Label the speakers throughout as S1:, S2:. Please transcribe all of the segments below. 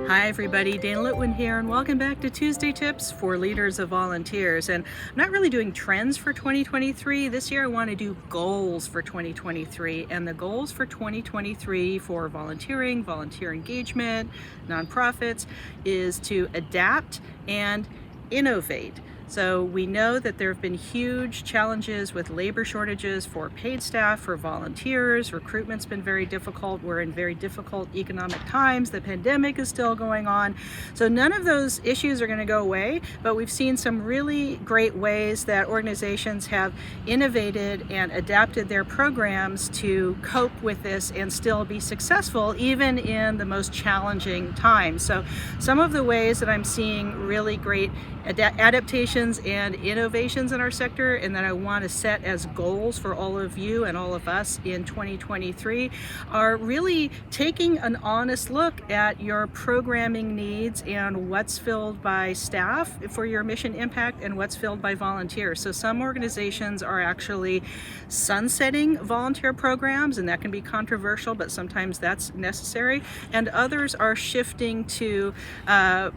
S1: Hi everybody, Dana Litwin here, and welcome back to Tuesday Tips for Leaders of Volunteers. And I'm not really doing trends for 2023. This year I want to do goals for 2023. And the goals for 2023 for volunteering, volunteer engagement, nonprofits is to adapt and innovate. So we know that there have been huge challenges with labor shortages for paid staff, for volunteers. Recruitment's been very difficult. We're in very difficult economic times. The pandemic is still going on. So none of those issues are going to go away, but we've seen some really great ways that organizations have innovated and adapted their programs to cope with this and still be successful even in the most challenging times. So some of the ways that I'm seeing really great adaptations and innovations in our sector, and that I want to set as goals for all of you and all of us in 2023, are really taking an honest look at your programming needs and what's filled by staff for your mission impact and what's filled by volunteers. So some organizations are actually sunsetting volunteer programs, and that can be controversial, but sometimes that's necessary. And others are shifting to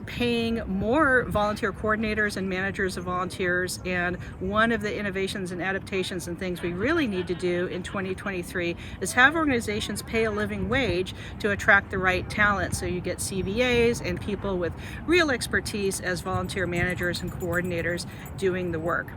S1: paying more volunteer coordinators and managers of volunteers. And one of the innovations and adaptations and things we really need to do in 2023 is have organizations pay a living wage to attract the right talent. So you get CVAs and people with real expertise as volunteer managers and coordinators doing the work.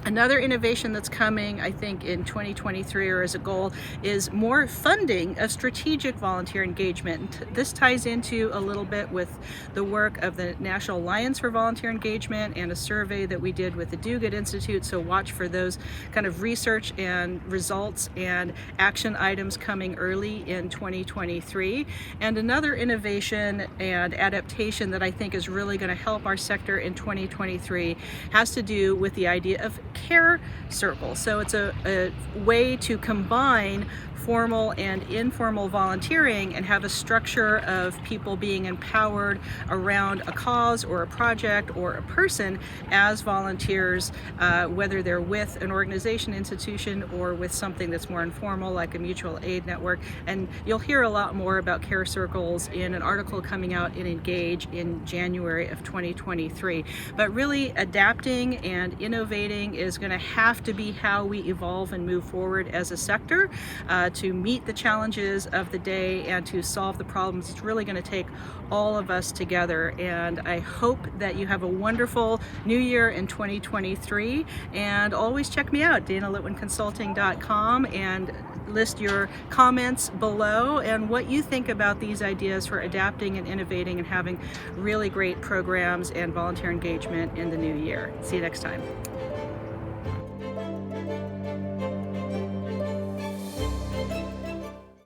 S1: Another innovation that's coming, I think, in 2023 or as a goal is more funding of strategic volunteer engagement. This ties into a little bit with the work of the National Alliance for Volunteer Engagement and a survey that we did with the Do-Good Institute. So watch for those kind of research and results and action items coming early in 2023. And another innovation and adaptation that I think is really going to help our sector in 2023 has to do with the idea of care circles. So it's a way to combine formal and informal volunteering and have a structure of people being empowered around a cause or a project or a person as volunteers, whether they're with an organization, institution, or with something that's more informal like a mutual aid network. And you'll hear a lot more about care circles in an article coming out in Engage in January of 2023. But really adapting and innovating is going to have to be how we evolve and move forward as a sector to meet the challenges of the day and to solve the problems. It's really going to take all of us together, and I hope that you have a wonderful new year in 2023. And always check me out, danalitwinconsulting.com, and list your comments below and what you think about these ideas for adapting and innovating and having really great programs and volunteer engagement in the new year. See you next time.